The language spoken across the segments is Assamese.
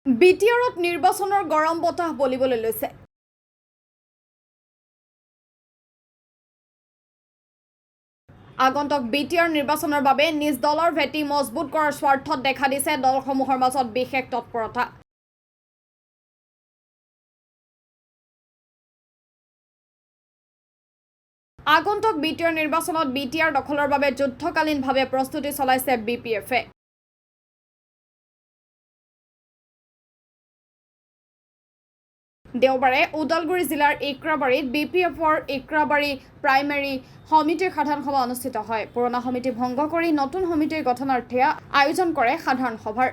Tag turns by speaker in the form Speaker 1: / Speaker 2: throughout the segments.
Speaker 1: বিটিআৰত নিৰ্বাচনৰ গৰম বতাহ বলিবলৈ লৈছে। আগন্তুক বিটিআৰ নিৰ্বাচনৰ বাবে নিজ দলৰ ভেটি মজবুত কৰাৰ স্বাৰ্থত দেখা দিছে দলসমূহৰ মাজত বিশেষ তৎপৰতা। আগন্তুক বিটিআৰ নিৰ্বাচনত বিটিআৰ দখলৰ বাবে যুদ্ধকালীনভাৱে প্ৰস্তুতি চলাইছে বিপিএফে। দেওবাৰে ওদালগুৰি জিলাৰ ইক্ৰাবাৰীত বিপিএফৰ ইক্ৰাবাৰী প্ৰাইমেৰী সমিতিৰ সাধাৰণ সভা অনুষ্ঠিত হয়। পুৰণা সমিতি ভংগ কৰি নতুন সমিতিৰ গঠনাৰ্থে আয়োজন কৰে সাধাৰণ সভাৰ।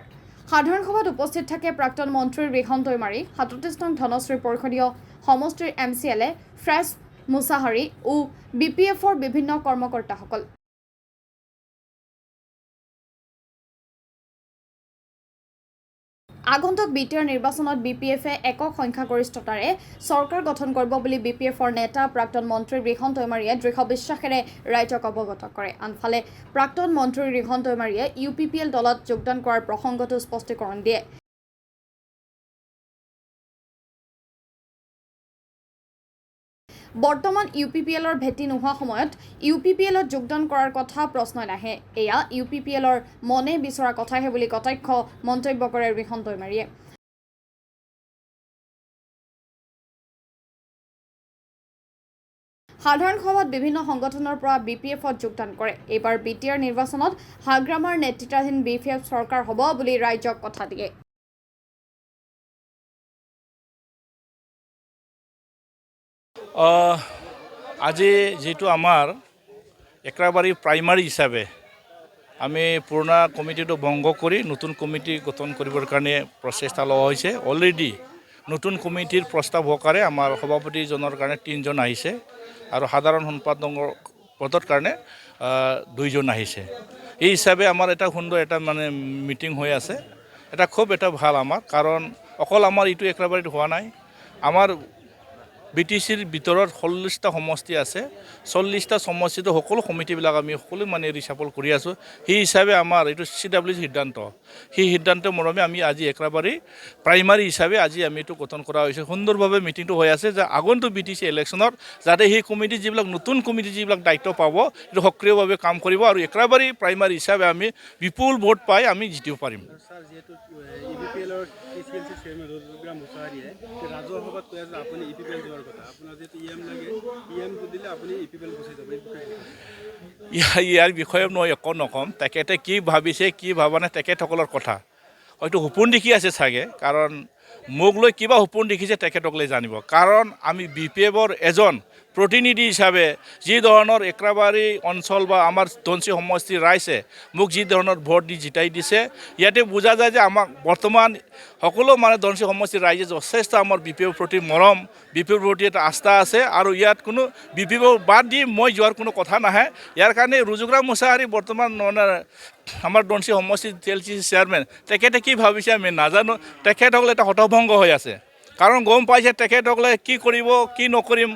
Speaker 1: সাধাৰণ সভাত উপস্থিত থাকে প্ৰাক্তন মন্ত্ৰী ৰিহন দৈমাৰী, ৩৭ নং ধনশ্ৰী পৰিষদীয় সমষ্টিৰ MCLA ফ্ৰেছ মুছাহাৰী ও বিপিএফৰ বিভিন্ন কৰ্মকৰ্তাসকল। আগন্তুক বিটিআৰ নিৰ্বাচনত বিপিএফে একক সংখ্যাগৰিষ্ঠতাৰে চৰকাৰ গঠন কৰিব বুলি বিপিএফৰ নেতা প্ৰাক্তন মন্ত্ৰী ৰিহন দৈমাৰীয়ে দৃঢ় বিশ্বাসেৰে ৰাইজক অৱগত কৰে। আনফালে প্ৰাক্তন মন্ত্ৰী ৰিহন দৈমাৰীয়ে UPPL দলত যোগদান কৰাৰ প্ৰসংগতো স্পষ্টীকৰণ দিয়ে। বৰ্তমান UPPLৰ ভেটি নোহোৱা সময়ত UPPLত যোগদান কৰাৰ কথা প্ৰশ্নই নাহে। এয়া UPPLৰ মনে বিচৰা কথাহে বুলি কটাক্ষ মন্তব্য কৰে ৰিহন দৈমাৰীয়ে। সাধাৰণ সভাত বিভিন্ন সংগঠনৰ পৰা বিপিএফত যোগদান কৰে। এইবাৰ বিটিআৰ নিৰ্বাচনত হাগ্ৰামাৰ নেতৃত্বাধীন বিপিএফ চৰকাৰ হ'ব বুলি ৰাইজক কথা দিয়ে।
Speaker 2: আজি যেটো আমাৰ এক্ৰাবাৰী প্ৰাইমাৰী হিচাপে আমি পুৰণা কমিটিটো ভংগ কৰি নতুন কমিটি গঠন কৰিবৰ কাৰণে প্ৰচেষ্টা লোৱা হৈছে। অলৰেডি নতুন কমিটিৰ প্ৰস্তাৱ সহকাৰে আমাৰ সভাপতিজনৰ কাৰণে 3 জন আহিছে আৰু সাধাৰণ সম্পাদকৰ পদৰ কাৰণে 2 জন আহিছে। এই হিচাপে আমাৰ এটা সুন্দৰ এটা মানে মিটিং হৈ আছে। এটা খুব এটা ভাল আমাৰ, কাৰণ অকল আমাৰ এইটো এক্ৰাবাৰীত হোৱা নাই। আমাৰ BTCৰ ভিতৰত 40টা সমষ্টি আছে। 40টা সমষ্টিটো সকলো সমিতিবিলাক আমি সকলো মানে ৰিচাপল কৰি আছোঁ। সেই হিচাপে আমাৰ এইটো CWC সিদ্ধান্ত, সেই সিদ্ধান্ত মৰ্মে আমি আজি এক্ৰাবাৰী প্ৰাইমাৰী হিচাপে আজি আমি এইটো গঠন কৰা হৈছে। সুন্দৰভাৱে মিটিংটো হৈ আছে যে আগন্তুক BTC ইলেকশ্যনত যাতে সেই কমিটি যিবিলাক নতুন কমিটি যিবিলাক দায়িত্ব পাব এইটো সক্ৰিয়ভাৱে কাম কৰিব আৰু এক্ৰাবাৰী প্ৰাইমাৰী হিচাপে আমি বিপুল ভোট পাই আমি জিতিব পাৰিম। ইয়াৰ বিষয়ে মই একো নকম। তেখেতে কি ভাবিছে কি ভাবা নাই তেখেতসকলৰ কথা, হয়তো সপোন দেখি আছে চাগে, কাৰণ মোক লৈ কিবা সপোন দেখিছে তেখেতসকলে জানিব। কাৰণ আমি বিপিএফৰ এজন প্ৰতিনিধি হিচাপে যি ধৰণৰ এক্ৰাবাৰী অঞ্চল বা আমাৰ ধনশিৰি সমষ্টিৰ ৰাইজে মোক যি ধৰণৰ ভোট দি জিতাই দিছে, ইয়াতে বুজা যায় যে আমাক বৰ্তমান সকলো মানে ধনশিৰি সমষ্টিৰ ৰাইজে যথেষ্ট আমাৰ বিপিএফৰ প্ৰতি মৰম, বিপিএফৰ প্ৰতি এটা আস্থা আছে আৰু ইয়াত কোনো বিপিএফৰ বাদ দি মই যোৱাৰ কোনো কথা নাহে। ইয়াৰ কাৰণে ৰুজুগ্ৰাম মুছাহাৰী বৰ্তমান মানে আমাৰ ধনশিৰি সমষ্টিৰ TLC চেয়াৰমেন, তেখেতে কি ভাবিছে আমি নাজানো। তেখেতসকলে এটা হতভংগ হৈ আছে, কাৰণ গম পাইছে তেখেতসকলে কি কৰিব কি নকৰিম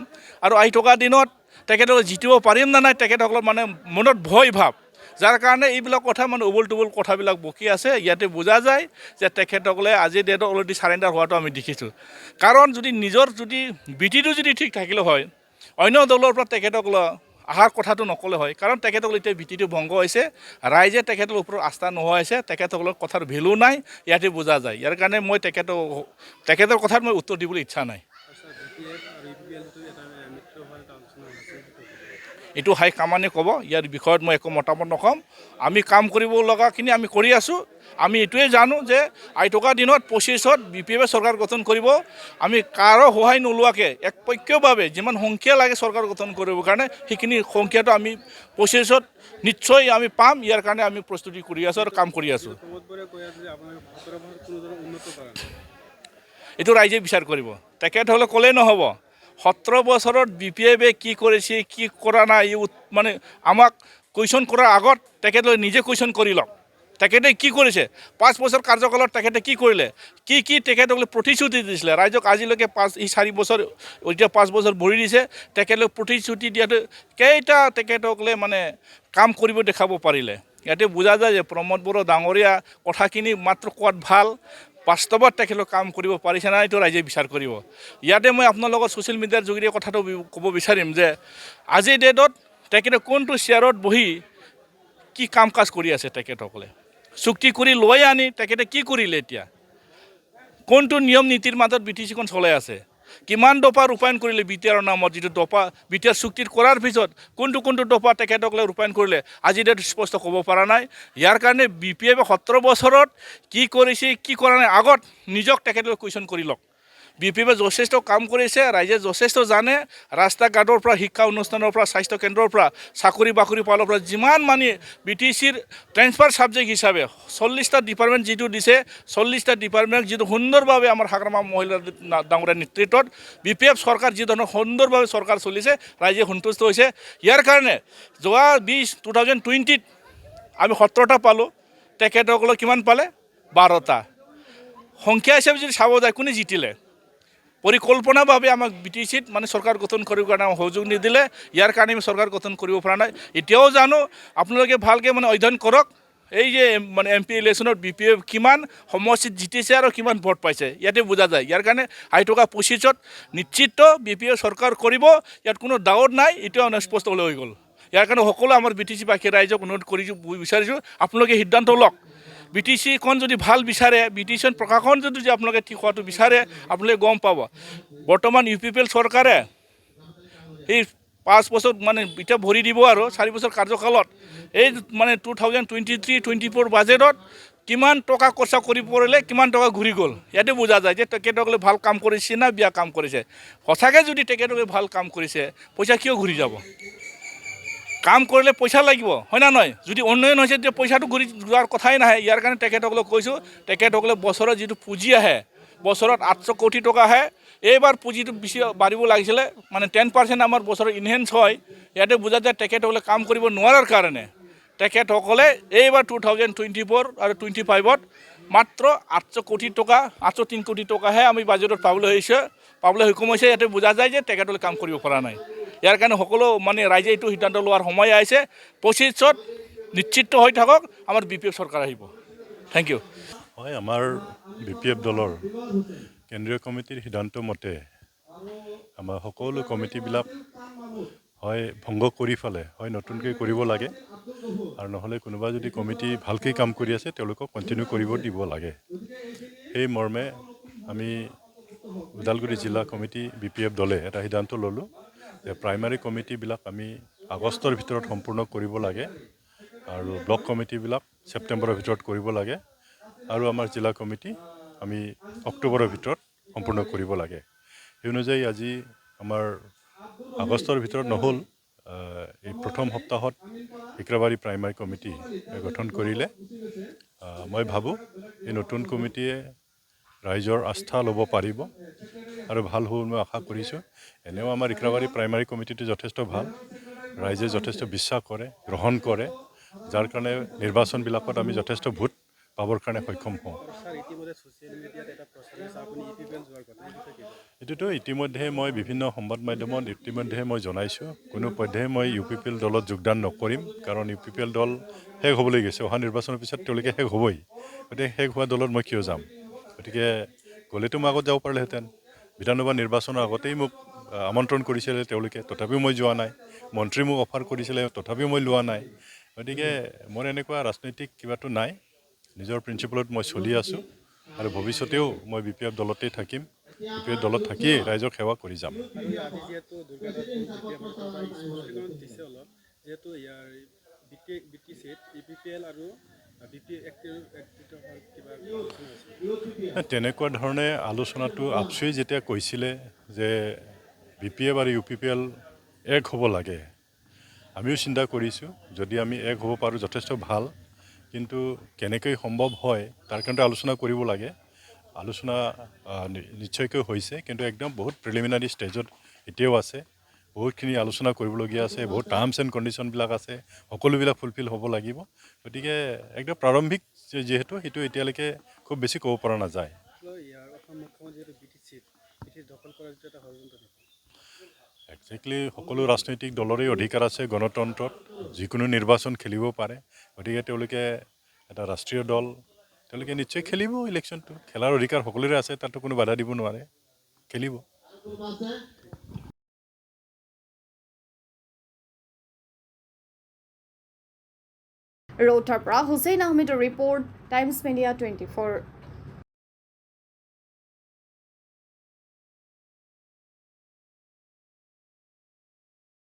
Speaker 2: আৰু আহি থকা দিনত তেখেতসকলে জিতিব পাৰিম না নাই, তেখেতসকলৰ মানে মনত ভয় ভাৱ, যাৰ কাৰণে এইবিলাক কথা মানে উবল টুবল কথাবিলাক বকি আছে। ইয়াতে বুজা যায় যে তেখেতসকলে আজিৰ ডেটত অলৰেডি চাৰেণ্ডাৰ হোৱাটো আমি দেখিছোঁ। কাৰণ যদি নিজৰ যদি বিটিটো যদি ঠিক থাকিলে হয়, অন্য দলৰ পৰা তেখেতসকলে অহাৰ কথাটো নক'লে হয়। কাৰণ তেখেতসকলে এতিয়া বিটিটো ভংগ হৈছে, ৰাইজে তেখেতৰ ওপৰত আস্থা নোহোৱা হৈছে, তেখেতসকলৰ কথাৰ ভেলু নাই, ইয়াতে বুজা যায়। ইয়াৰ কাৰণে মই তেখেতৰ কথাত মই উত্তৰ দিবলৈ ইচ্ছা নাই। এইটো হাই কামানে ক'ব, ইয়াৰ বিষয়ত মই একো মতামত নক'ম। আমি কাম কৰিব লগাখিনি আমি কৰি আছোঁ। আমি এইটোৱে জানো যে আহি থকা দিনত 25ত বিপিএফে চৰকাৰ গঠন কৰিব। আমি কাৰো সহায় নোলোৱাকৈ একপক্ষীয়ভাৱে যিমান সংখ্যা লাগে চৰকাৰ গঠন কৰিবৰ কাৰণে সেইখিনি সংখ্যাটো আমি 25ত নিশ্চয় আমি পাম। ইয়াৰ কাৰণে আমি প্ৰস্তুতি কৰি আছোঁ আৰু কাম কৰি আছোঁ। এইটো ৰাইজে বিচাৰ কৰিব, তেখেতসকলে ক'লে নহ'ব। 17 বছৰত বিপিএফে কি কৰিছে কি কৰা নাই মানে আমাক কুৱেশ্যন কৰাৰ আগত তেখেতসকলে নিজে কুৱেশ্যন কৰি লওক। তেখেতে কি কৰিছে 5 বছৰ কাৰ্যকালত, তেখেতে কি কৰিলে, কি তেখেতসকলে প্ৰতিশ্ৰুতি দিছিলে ৰাইজক। আজিলৈকে 4 বছৰ এতিয়া 5 বছৰ ভৰি দিছে। তেখেতলোকে প্ৰতিশ্ৰুতি দিয়াটো কেইটা তেখেতসকলে মানে কাম কৰিব দেখাব পাৰিলে। ইয়াতে বুজা যায় যে প্ৰমোদ বড়ো ডাঙৰীয়া কথাখিনি মাত্ৰ কোৱাত ভাল, বাস্তৱত তেখেতলোক কাম কৰিব পাৰিছে নাই এইটো ৰাইজে বিচাৰ কৰিব। ইয়াতে মই আপোনালোকৰ ছ'চিয়েল মিডিয়াৰ যোগেদি কথাটো ক'ব বিচাৰিম যে আজিৰ ডেটত তেখেতে কোনটো চেয়াৰত বহি কি কাম কাজ কৰি আছে তেখেতসকলে চুক্তি কৰি লৈ আনি তেখেতে কি কৰিলে এতিয়া কোনটো নিয়ম নীতিৰ মাজত BTCখন চলাই আছে কিমান দফা ৰূপায়ণ কৰিলে BTR নামত যিটো দফা BTR চুক্তিত কৰাৰ পিছত কোনটো দফা তেখেতসকলে ৰূপায়ণ কৰিলে আজি ডেট স্পষ্ট ক'ব পৰা নাই। ইয়াৰ কাৰণে BPF 17 বছৰত কি কৰিছে কি কৰা নাই আগত নিজক তেখেতলোকে কুৱেশ্যন কৰি লওক। BPF যথেষ্ট কাম কৰিছে, ৰাইজে যথেষ্ট জানে, ৰাস্তা ঘাটৰ পৰা শিক্ষা অনুষ্ঠানৰ পৰা স্বাস্থ্য কেন্দ্ৰৰ পৰা চাকৰি বাকৰি পালৰ পৰা যিমান মানে BTCৰ ট্ৰেন্সফাৰ ছাবজেক্ট হিচাপে 40টা ডিপাৰ্টমেণ্ট যিটো দিছে 40টা ডিপাৰ্টমেণ্ট যিটো সুন্দৰভাৱে আমাৰ হাগ্ৰামা মহিলা ডাঙৰীয়াৰ নেতৃত্বত BPF চৰকাৰ যি ধৰণৰ সুন্দৰভাৱে চৰকাৰ চলিছে ৰাইজে সন্তুষ্ট হৈছে। ইয়াৰ কাৰণে যোৱা 2020ত আমি 17টা পালোঁ, তেখেতসকলে কিমান পালে 12টা। সংখ্যা হিচাপে যদি চাব যায় কোনে জিতিলে পৰিকল্পনাভাৱে আমাক BTCত মানে চৰকাৰ গঠন কৰিব কাৰণে সহযোগ নিদিলে। ইয়াৰ কাৰণে আমি চৰকাৰ গঠন কৰিব পৰা নাই। এতিয়াও জানো আপোনালোকে ভালকৈ মানে অধ্যয়ন কৰক এই যে মানে MP ইলেকশ্যনত BPF কিমান সমষ্টিত জিতিছে আৰু কিমান ভোট পাইছে ইয়াতে বুজা যায়। ইয়াৰ কাৰণে আহি থকা 25ত নিশ্চিত BPF চৰকাৰ কৰিব, ইয়াত কোনো ডাউট নাই, এতিয়াও স্পষ্ট হৈ গ'ল। ইয়াৰ কাৰণে সকলো আমাৰ BTC-বাসী ৰাইজক অনুৰোধ কৰি বিচাৰিছোঁ আপোনালোকে সিদ্ধান্ত লওক। BTCখন যদি ভাল বিচাৰে BTC প্ৰশাসন যদি আপোনালোকে ঠিক হোৱাটো বিচাৰে আপোনালোকে গম পাব। বৰ্তমান UPPL চৰকাৰে এই 5 বছৰ মানে এতিয়া ভৰি দিব আৰু 4 বছৰ কাৰ্যকালত এই মানে 2023-24 বাজেটত কিমান টকা খৰচা কৰি পৰিলে কিমান টকা ঘূৰি গ'ল ইয়াতে বুজা যায় যে তেখেতসকলে ভাল কাম কৰিছে না বেয়া কাম কৰিছে। সঁচাকৈ যদি তেখেতসকলে ভাল কাম কৰিছে পইচা কিয় ঘূৰি যাব? কাম কৰিলে পইচা লাগিব হয় না নহয়? যদি উন্নয়ন হৈছে তেতিয়া পইচাটো ঘূৰি যোৱাৰ কথাই নাহে। ইয়াৰ কাৰণে তেখেতসকলক কৈছোঁ তেখেতসকলে বছৰত যিটো পুঁজি আহে বছৰত 800 কোটি টকা আহে, এইবাৰ পুঁজিটো বেছি বাঢ়িব লাগিছিলে মানে 10% আমাৰ বছৰত ইনহেঞ্চ হয়। ইয়াতে বুজা যায় তেখেতসকলে কাম কৰিব নোৱাৰাৰ কাৰণে তেখেতসকলে এইবাৰ 2024 আৰু 25ত মাত্ৰ 800 কোটি টকা 803 কোটি টকাহে আমি বাজেটত পাবলৈ সক্ষম হৈছে। ইয়াতে বুজা যায় যে তেখেতসকলে কাম কৰিব পৰা নাই। ইয়াৰ কাৰণে সকলো মানে ৰাইজে এইটো সিদ্ধান্ত লোৱাৰ সময় আহিছে 25ত নিশ্চিত হৈ থাকক আমাৰ BPF চৰকাৰ আহিব। Thank you.
Speaker 3: হয়, আমাৰ BPF দলৰ কেন্দ্ৰীয় কমিটিৰ সিদ্ধান্ত মতে আমাৰ সকলো কমিটিবিলাক হয় ভংগ কৰি ফেলে হয় নতুনকৈ কৰিব লাগে আৰু নহ'লে কোনোবা যদি কমিটি ভালকৈ কাম কৰি আছে তেওঁলোকক কণ্টিনিউ কৰিব দিব লাগে। সেই মৰ্মে আমি ওদালগুৰি জিলা কমিটি BPF দলে এটা সিদ্ধান্ত ল'লোঁ যে প্ৰাইমাৰী কমিটিবিলাক আমি আগষ্টৰ ভিতৰত সম্পূৰ্ণ কৰিব লাগে আৰু ব্লক কমিটিবিলাক ছেপ্টেম্বৰৰ ভিতৰত কৰিব লাগে আৰু আমাৰ জিলা কমিটি আমি অক্টোবৰৰ ভিতৰত সম্পূৰ্ণ কৰিব লাগে। সেই অনুযায়ী আজি আমাৰ আগষ্টৰ ভিতৰত নহ'ল, এই প্ৰথম সপ্তাহত ইক্ৰাবাৰী প্ৰাইমাৰী কমিটি গঠন কৰিলে। মই ভাবোঁ এই নতুন কমিটিয়ে ৰাইজৰ আস্থা ল'ব পাৰিব আৰু ভাল হ'ব মই আশা কৰিছোঁ। এনেও আমাৰ ইক্ৰাবাৰী প্ৰাইমাৰী কমিটিটো যথেষ্ট ভাল, ৰাইজে যথেষ্ট বিশ্বাস কৰে গ্ৰহণ কৰে, যাৰ কাৰণে নিৰ্বাচনবিলাকত আমি যথেষ্ট ভোট পাবৰ কাৰণে সক্ষম হওঁ। এইটোতো ইতিমধ্যে মই বিভিন্ন সংবাদ মাধ্যমত ইতিমধ্যে মই জনাইছোঁ কোনো পধ্যেই মই UPPL দলত যোগদান নকৰিম, কাৰণ UPPL দল শেষ হ'বলৈ গৈছে। অহা নিৰ্বাচনৰ পিছত তেওঁলোকে শেষ হ'বই, গতিকে শেষ হোৱা দলত মই কিয় যাম? গতিকে গ'লেতো মই আগত যাব পাৰিলেহেঁতেন। বিধানসভা নিৰ্বাচনৰ আগতেই মোক আমন্ত্ৰণ কৰিছিলে তেওঁলোকে, তথাপিও মই যোৱা নাই। মন্ত্ৰী মোক অফাৰ কৰিছিলে তথাপিও মই লোৱা নাই। গতিকে মোৰ এনেকুৱা ৰাজনৈতিক কিবাটো নাই, নিজৰ প্ৰিন্সিপালত মই চলি আছোঁ আৰু ভৱিষ্যতেও মই BPF দলতেই থাকিম। BPF দলত থাকিয়েই ৰাইজক সেৱা কৰি যাম। তেনেকুৱা ধৰণে আলোচনাটো আপচুৱে যেতিয়া কৈছিলে যে BPF আৰু UPPL এক হ'ব লাগে, আমিও চিন্তা কৰিছোঁ যদি আমি এক হ'ব পাৰোঁ যথেষ্ট ভাল, কিন্তু কেনেকৈ সম্ভৱ হয় তাৰ কাৰণে আলোচনা কৰিব লাগে। আলোচনা নিশ্চয়কৈ হৈছে, কিন্তু একদম বহুত প্ৰিলিমিনাৰী ষ্টেজত এতিয়াও আছে। বহুতখিনি আলোচনা কৰিবলগীয়া আছে, বহুত টাৰ্মছ এণ্ড কণ্ডিশ্যনবিলাক আছে, সকলোবিলাক ফুলফিল হ'ব লাগিব। গতিকে একদম প্ৰাৰম্ভিক যিহেতু সেইটো এতিয়ালৈকে খুব বেছি ক'ব পৰা নাযায়। একজেক্টলি সকলো ৰাজনৈতিক দলৰেই অধিকাৰ আছে গণতন্ত্ৰত, যিকোনো নিৰ্বাচন খেলিব পাৰে। গতিকে তেওঁলোকে এটা ৰাষ্ট্ৰীয় দল তেওঁলোকে নিশ্চয় খেলিব ইলেকশ্যনটো খেলাৰ অধিকাৰ সকলোৰে আছে তাতো কোনো বাধা দিব নোৱাৰে খেলিব
Speaker 1: ৰৌতাৰ পৰা হুছেইন আহমেদৰ ৰিপৰ্ট টাইমছ মিডিয়া 24